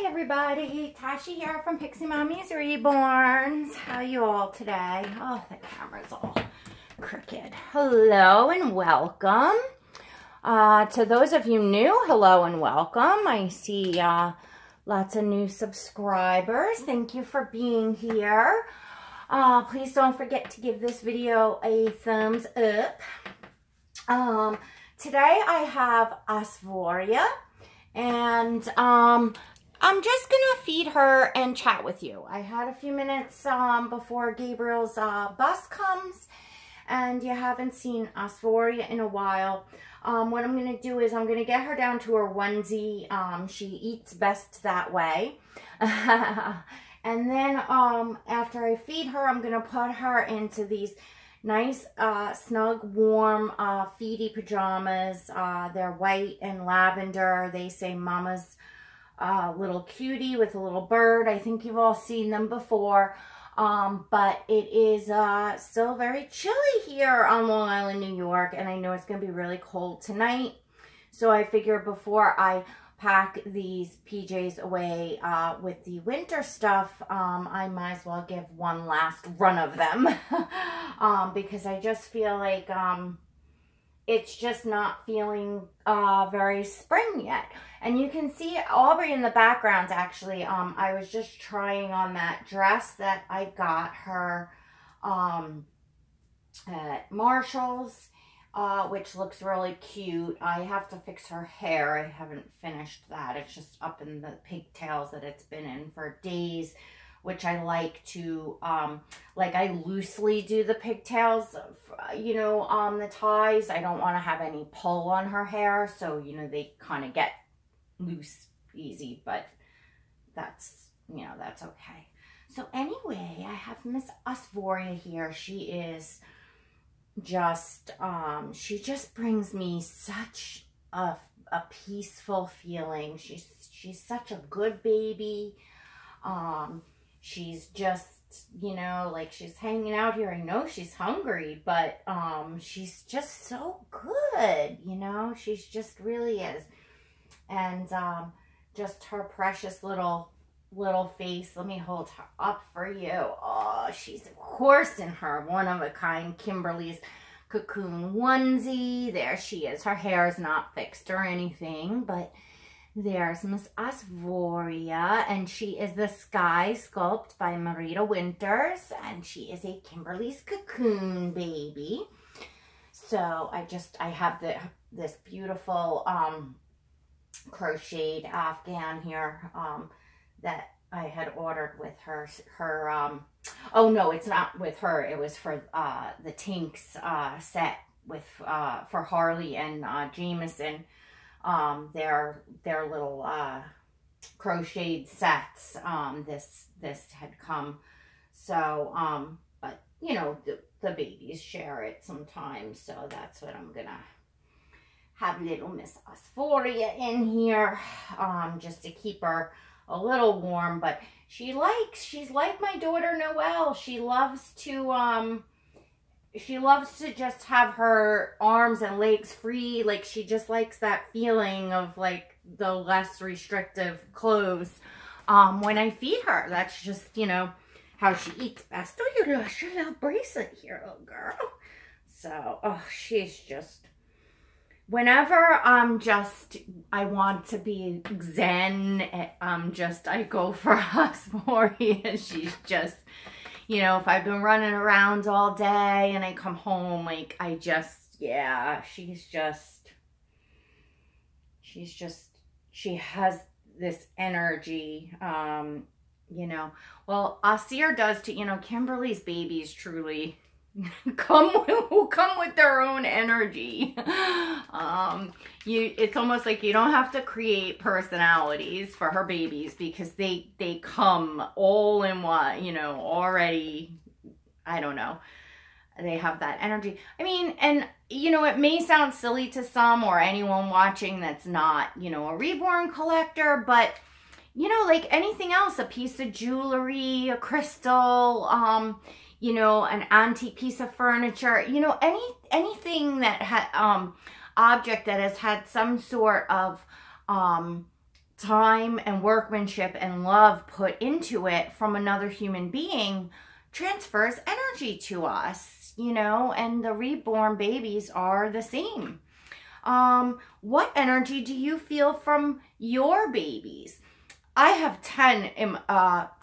everybody, Tashi here from Pixie Mommy's Reborns. How are you all today? Oh, the camera's all crooked. Hello and welcome. To those of you new, hello and welcome. I see lots of new subscribers. Thank you for being here. Please don't forget to give this video a thumbs up. Today I have Asvoria, and I'm just gonna feed her and chat with you. I had a few minutes before Gabriel's bus comes, and you haven't seen Asvoria in a while. What I'm gonna do is I'm gonna get her down to her onesie. She eats best that way. And then after I feed her, I'm gonna put her into these nice, snug, warm, feedy pajamas. They're white and lavender. They say Mama's little cutie with a little bird. I think you've all seen them before. But it is still very chilly here on Long Island, New York. And I know it's going to be really cold tonight. So I figure before I pack these PJs away with the winter stuff, I might as well give one last run of them. Because I just feel like it's just not feeling very spring yet. And you can see Aubrey in the background, actually. I was just trying on that dress that I got her at Marshall's. Which looks really cute. I have to fix her hair. I haven't finished that. It's just up in the pigtails that it's been in for days, which I like to, like I loosely do the pigtails, you know, on the ties. I don't want to have any pull on her hair, so, you know, they kind of get loose easy, but that's, you know, that's okay. So anyway, I have Miss Asvoria here. She is just she just brings me such a peaceful feeling. She's such a good baby. She's just, you know, like, she's hanging out here. I know she's hungry, but she's just so good, you know. She's just really is. And just her precious little face. Let me hold her up for you. Oh, she's of course in her one-of-a-kind Kimberly's cocoon onesie. There she is. Her hair is not fixed or anything, but there's Miss Asvoria, and she is the Sky Sculpt by Marita Winters, and she is a Kimberly's cocoon baby. So I have this beautiful crocheted Afghan here that I had ordered with her, oh no, it's not with her, it was for the Tinks set with for Harley and Jameson, their little crocheted sets. This had come, so but you know, the babies share it sometimes, so that's what I'm gonna have little Miss Asvoria in here, just to keep her a little warm. But she's like my daughter Noelle. She loves to just have her arms and legs free. Like, she just likes that feeling of like the less restrictive clothes when I feed her. That's just, you know, how she eats best. Oh, you lost your little bracelet here, little girl. So, oh, she's just, whenever I want to be zen, I go for Asvoria. She's just, you know, if I've been running around all day and I come home, like, yeah, she has this energy, you know. Well, Asir does too, you know. Kimberly's babies truly come with their own energy. It's almost like you don't have to create personalities for her babies, because they come all in one, you know, already. I don't know, they have that energy. I mean, and you know, it may sound silly to some or anyone watching that's not, you know, a Reborn collector, but you know, like anything else, a piece of jewelry, a crystal, you know, an antique piece of furniture, you know, anything that had object that has had some sort of time and workmanship and love put into it from another human being transfers energy to us, you know, and the reborn babies are the same. What energy do you feel from your babies? I have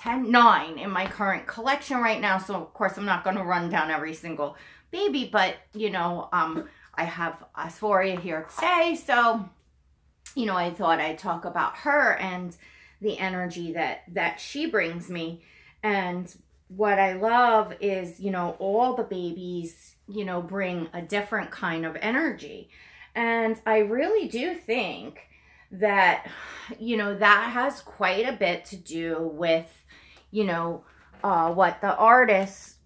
9 in my current collection right now. So of course I'm not going to run down every single baby, but you know, I have Asvoria here today. So, you know, I thought I'd talk about her and the energy that she brings me. And what I love is, you know, all the babies, you know, bring a different kind of energy. And I really do think that, you know, that has quite a bit to do with, you know, what the artist,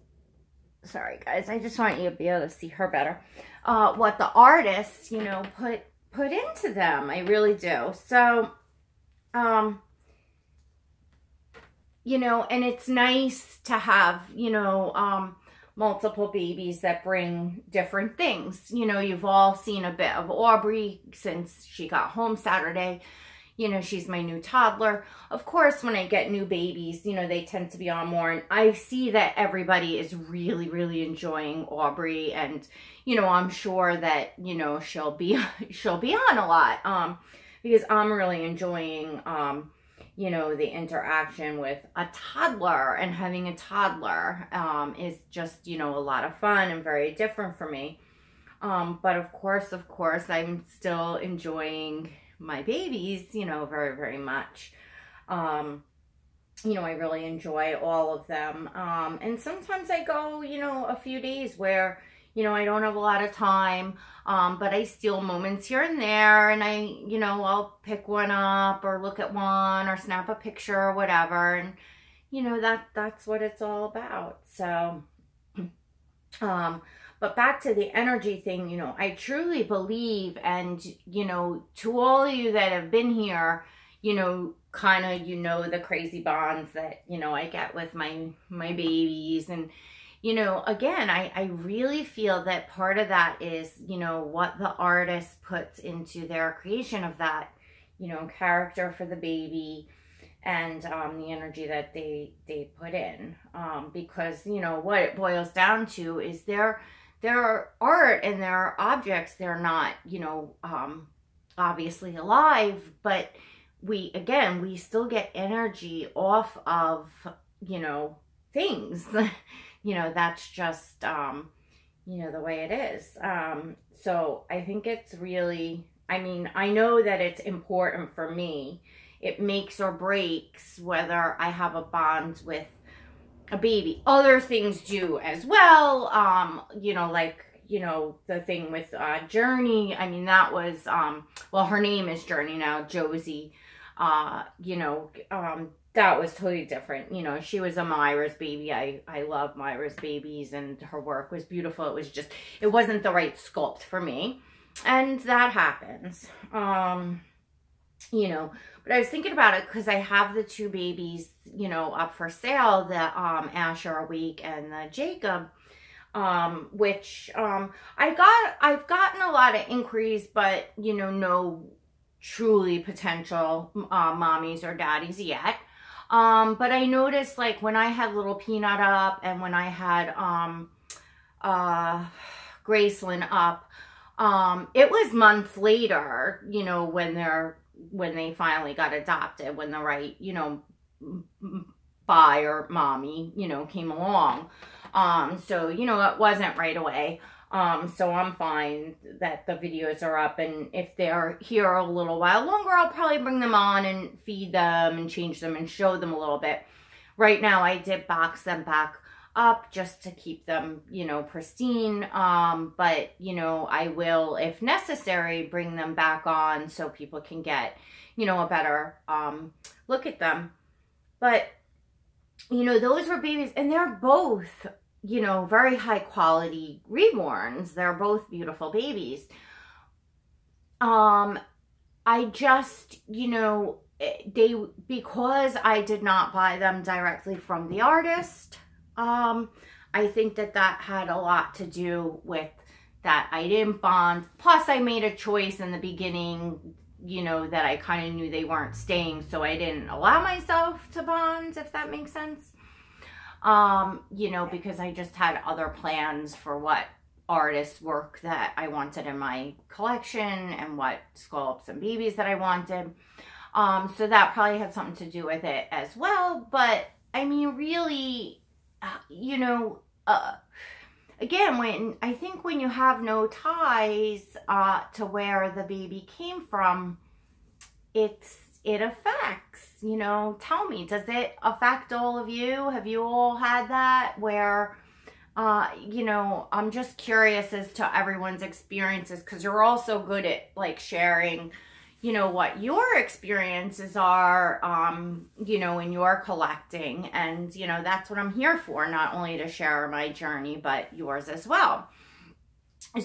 sorry guys, I just want you to be able to see her better, what the artists, you know, put into them. I really do. So, you know, and it's nice to have, you know, multiple babies that bring different things. You know, you've all seen a bit of Aubrey since she got home Saturday. You know, she's my new toddler. Of course, when I get new babies, you know, they tend to be on more. And I see that everybody is really, really enjoying Aubrey. And, you know, I'm sure that, you know, she'll be on a lot. Because I'm really enjoying, you know, the interaction with a toddler, and having a toddler is just, you know, a lot of fun and very different for me. But of course, I'm still enjoying my babies, you know, very, very much. You know, I really enjoy all of them. And sometimes I go, you know, a few days where, you know, I don't have a lot of time, but I steal moments here and there, and you know, I'll pick one up or look at one or snap a picture or whatever. And, you know, that's what it's all about. So, but back to the energy thing, you know, I truly believe, and, you know, to all of you that have been here, you know, kind of, you know, the crazy bonds that, you know, I get with my babies. And, you know, again, I really feel that part of that is, you know, what the artist puts into their creation of that, you know, character for the baby, and the energy that they put in. Because, you know, what it boils down to is their art and their objects, they're not, you know, obviously alive, but we still get energy off of, you know, things. You know, that's just, you know, the way it is. So I think it's really, I mean, I know that it's important for me. It makes or breaks whether I have a bond with a baby. Other things do as well. You know, like, you know, the thing with Journey. I mean, that was, well, her name is Journey now, Josie. You know, that was totally different. You know, she was a Myra's baby. I love Myra's babies, and her work was beautiful. It was just, it wasn't the right sculpt for me. And that happens. You know, but I was thinking about it because I have the 2 babies, you know, up for sale, the Asher Awake and the Jacob, which I've gotten a lot of inquiries, but, you know, no truly potential mommies or daddies yet. But I noticed, like, when I had little Peanut up and when I had Graceland up, it was months later, you know, when they finally got adopted, when the right, you know, bi or mommy, you know, came along. So, you know, it wasn't right away. So I'm fine that the videos are up, and if they're here a little while longer, I'll probably bring them on and feed them and change them and show them a little bit. Right now, I did box them back up just to keep them, you know, pristine. But, you know, I will, if necessary, bring them back on so people can get, you know, a better look at them. But, you know, those were babies, and they're both, you know, very high quality reborns. They're both beautiful babies. I just, you know, because I did not buy them directly from the artist, I think that had a lot to do with that I didn't bond. Plus, I made a choice in the beginning, you know, that I kind of knew they weren't staying, so I didn't allow myself to bond, if that makes sense. You know, because I just had other plans for what artist work that I wanted in my collection and what sculpts and babies that I wanted. So that probably had something to do with it as well. But I mean, really, you know, again, I think when you have no ties to where the baby came from, it affects, you know. Tell me, does it affect all of you? Have you all had that where, you know, I'm just curious as to everyone's experiences, because you're all so good at like sharing, you know, what your experiences are, you know, in your collecting. And, you know, that's what I'm here for, not only to share my journey, but yours as well.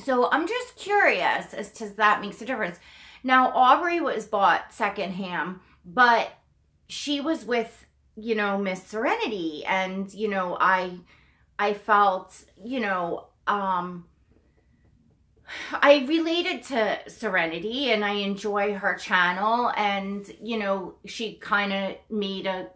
So I'm just curious as to that makes a difference. Now, Aubrey was bought secondhand, but she was with, you know, Miss Serenity. And, you know, I felt, you know, I related to Serenity, and I enjoy her channel, and, you know, she kind of made a,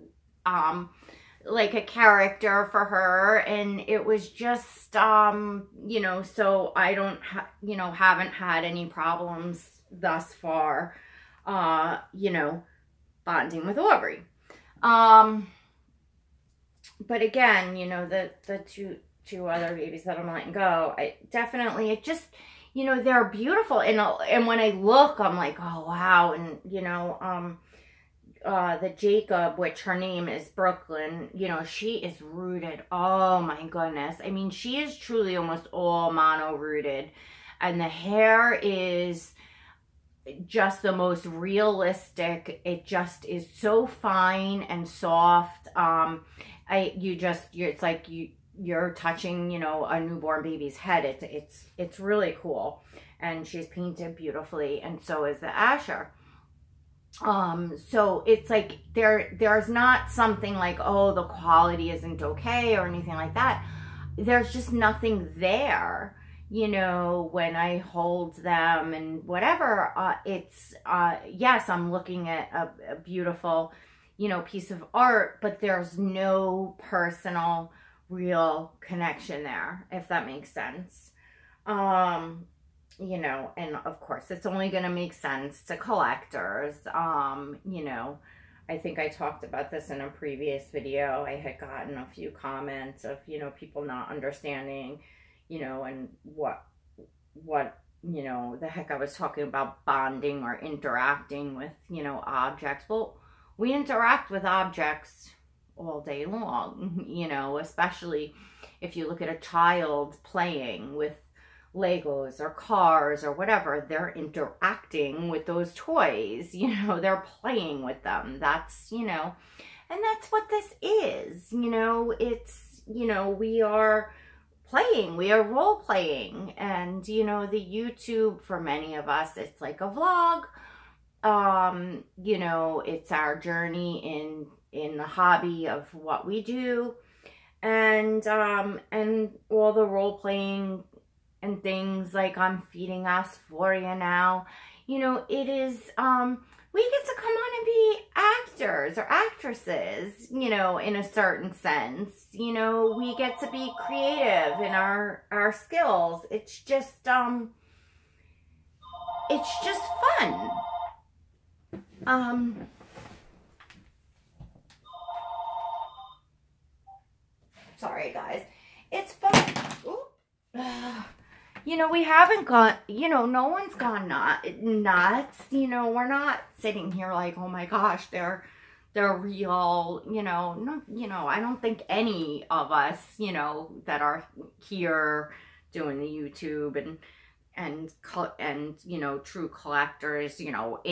like a character for her, and it was just, you know, so I don't, you know, haven't had any problems thus far, you know, bonding with Aubrey. But again, you know, the two other babies that I'm letting go, it just, you know, they're beautiful. And when I look, I'm like, oh, wow. And, you know, the Jacob, which her name is Brooklyn, you know, she is rooted. Oh my goodness. I mean, she is truly almost all mono rooted, and the hair is just the most realistic. It just is so fine and soft. It's like you're touching, you know, a newborn baby's head. It's really cool. And she's painted beautifully, and so is the Asher. So it's like there's not something like, oh, the quality isn't okay or anything like that. There's just nothing there, you know, when I hold them and whatever. Yes, I'm looking at a beautiful, you know, piece of art, but there's no personal, real connection there, if that makes sense. You know, and of course, it's only going to make sense to collectors. You know, I think I talked about this in a previous video. I had gotten a few comments of, you know, people not understanding, you know, and what, you know, the heck I was talking about bonding or interacting with, you know, objects. Well, we interact with objects all day long, you know, especially if you look at a child playing with Legos or cars or whatever. They're interacting with those toys, you know, they're playing with them. That's, you know, and that's what this is, you know. It's, you know, we are playing, we are role playing. And, you know, the YouTube, for many of us, it's like a vlog. You know, it's our journey in the hobby of what we do, and all the role playing and things. Like, I'm feeding Asvoria now, you know. It is, we get to come on and be actors or actresses, you know, in a certain sense. You know, we get to be creative in our skills. It's just fun. Sorry guys, it's fun. You know, we haven't gone, you know, no one's gone nuts, you know. We're not sitting here like, oh my gosh, they're real, you know. No, you know, I don't think any of us, you know, that are here doing the YouTube and you know, true collectors, you know,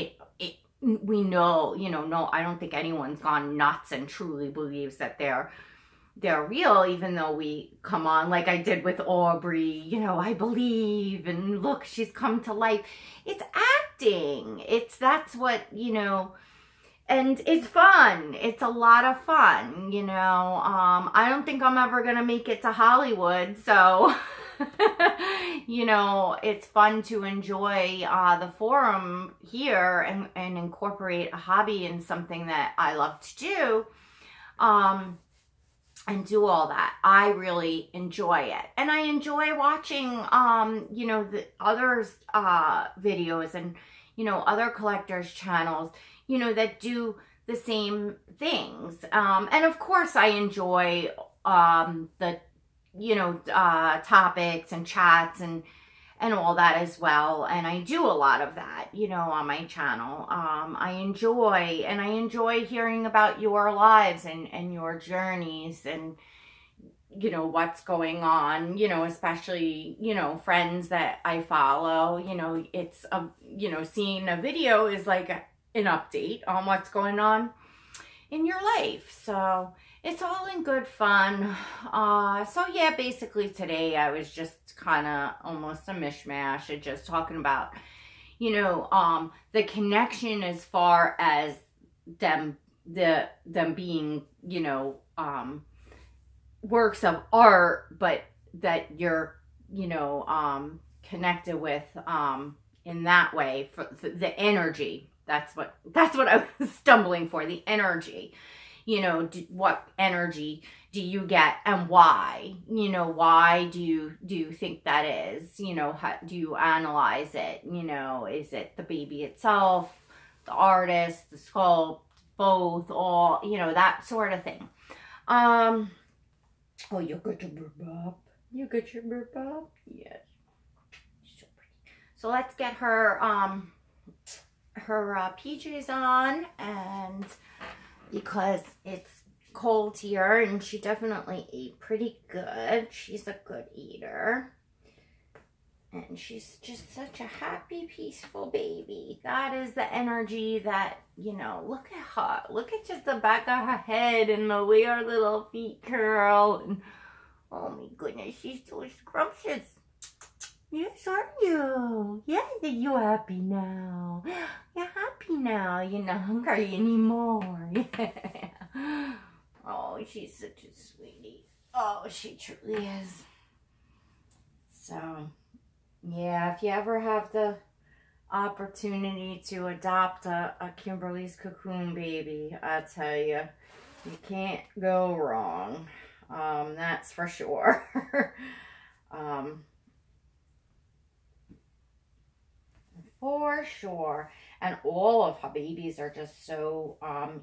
we know, you know, no, I don't think anyone's gone nuts and truly believes that they're real, even though we come on like I did with Aubrey, you know, I believe, and look, she's come to life. It's acting. That's what, you know, and it's fun. It's a lot of fun, you know. I don't think I'm ever gonna make it to Hollywood, so you know, it's fun to enjoy the forum here and incorporate a hobby in something that I love to do. And do all that. I really enjoy it. And I enjoy watching, you know, the others' videos and, you know, other collectors' channels, you know, that do the same things. And of course, I enjoy the, you know, topics and chats and all that as well. And I do a lot of that, you know, on my channel. I enjoy hearing about your lives and your journeys and, you know, what's going on, you know, especially, you know, friends that I follow, you know, it's, you know, seeing a video is like an update on what's going on in your life. So it's all in good fun. So yeah, basically today I was just kind of almost a mishmash of just talking about, you know, the connection as far as them being, you know, works of art, but that you're, you know, connected with in that way for the energy. That's what I was stumbling for, the energy. You know, what energy do you get and why? You know, why do you think that is? You know, how do you analyze it? You know, is it the baby itself, the artist, the sculpt, both, all, you know, that sort of thing. Oh, you got your burp up. You got your burp up? Yes. So pretty. So let's get her PJs on, and because it's cold here and she definitely ate pretty good. She's a good eater. And she's just such a happy, peaceful baby. That is the energy that, you know, look at her. Look at just the back of her head and the way her little feet curl. And oh my goodness, she's so scrumptious. Yes, aren't you? Yeah, you're happy now. You're happy now. You're not hungry anymore. Yeah. Oh, she's such a sweetie. Oh, she truly is. So, yeah, if you ever have the opportunity to adopt a Kimberly's Cocoon baby, I tell you, you can't go wrong. That's for sure. For sure. And all of her babies are just so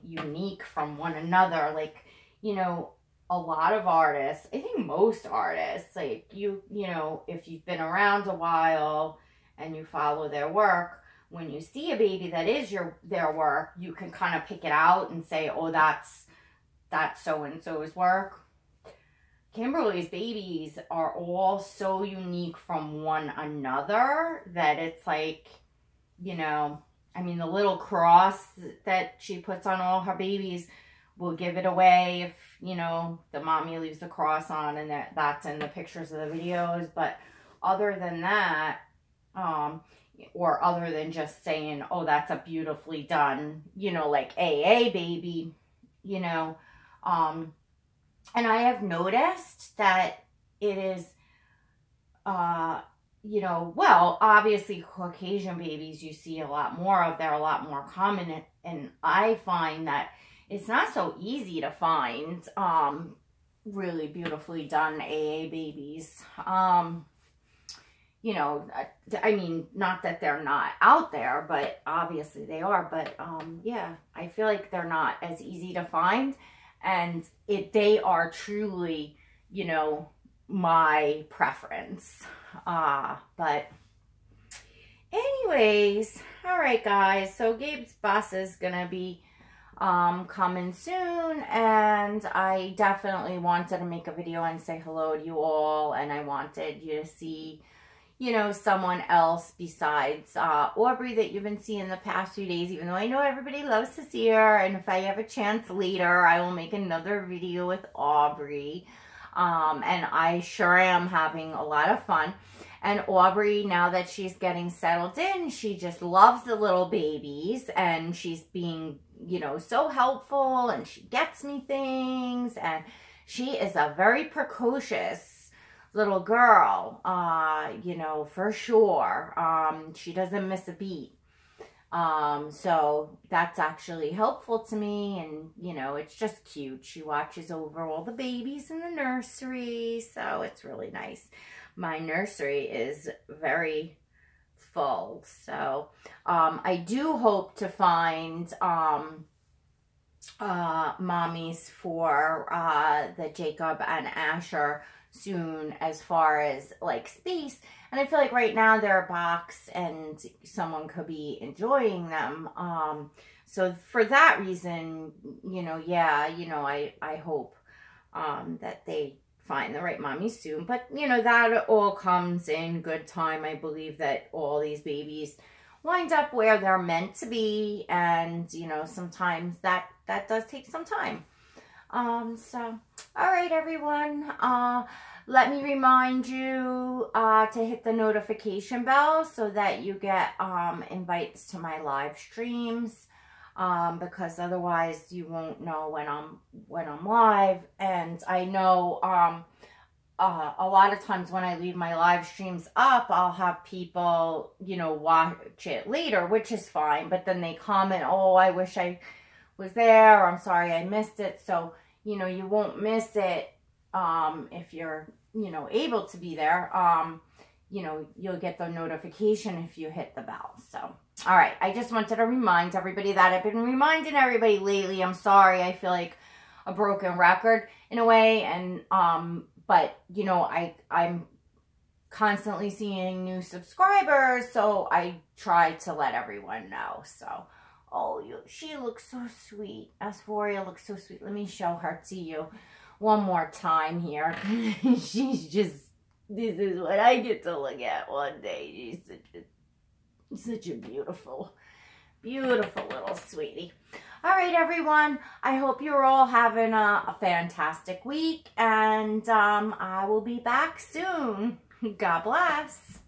unique from one another. Like, you know, a lot of artists, I think most artists, like you know, if you've been around a while and you follow their work, when you see a baby that is their work, you can kind of pick it out and say, oh, that's so-and-so's work. Kimberly's babies are all so unique from one another that it's like, you know, I mean, the little cross that she puts on all her babies will give it away if, you know, the mommy leaves the cross on, and that's in the pictures of the videos. But other than that, or other than just saying, oh, that's a beautifully done, you know, like AA baby, you know, and I have noticed that it is, you know, well, obviously Caucasian babies you see a lot more of. They're a lot more common, and I find that it's not so easy to find really beautifully done AA babies. You know, I mean, not that they're not out there, but obviously they are. But yeah, I feel like they're not as easy to find, and they are truly, you know, my preference. But anyways, all right, guys. So Gabe's bus is gonna be coming soon, and I definitely wanted to make a video and say hello to you all, and I wanted you to see, you know, someone else besides Aubrey that you've been seeing the past few days, even though I know everybody loves to see her. And if I have a chance later, I will make another video with Aubrey. And I sure am having a lot of fun. And Aubrey, now that she's getting settled in, she just loves the little babies, and she's being, you know, so helpful, and she gets me things, and she is a very precocious little girl, you know, for sure. She doesn't miss a beat. So that's actually helpful to me, and, you know, it's just cute. She watches over all the babies in the nursery, so it's really nice. My nursery is very full, so, I do hope to find, mommies for, the Jacob and Asher soon, as far as like space. And I feel like right now they're a box and someone could be enjoying them. So for that reason, you know, yeah, you know, I hope that they find the right mommy soon. But, you know, that all comes in good time. I believe that all these babies wind up where they're meant to be, and, you know, sometimes that does take some time. So, all right, everyone, let me remind you, to hit the notification bell so that you get, invites to my live streams, because otherwise you won't know when I'm live. And I know, a lot of times when I leave my live streams up, I'll have people, you know, watch it later, which is fine. But then they comment, oh, I wish I was there, or I'm sorry I missed it. So, you know, you won't miss it if you're, you know, able to be there. You know, you'll get the notification if you hit the bell. So, all right. I just wanted to remind everybody that. I've been reminding everybody lately. I'm sorry. I feel like a broken record in a way. And, but, you know, I'm constantly seeing new subscribers, so I try to let everyone know. So, oh, she looks so sweet. Asvoria looks so sweet. Let me show her to you one more time here. She's just, this is what I get to look at one day. She's such a beautiful, beautiful little sweetie. All right, everyone. I hope you're all having a fantastic week, and I will be back soon. God bless.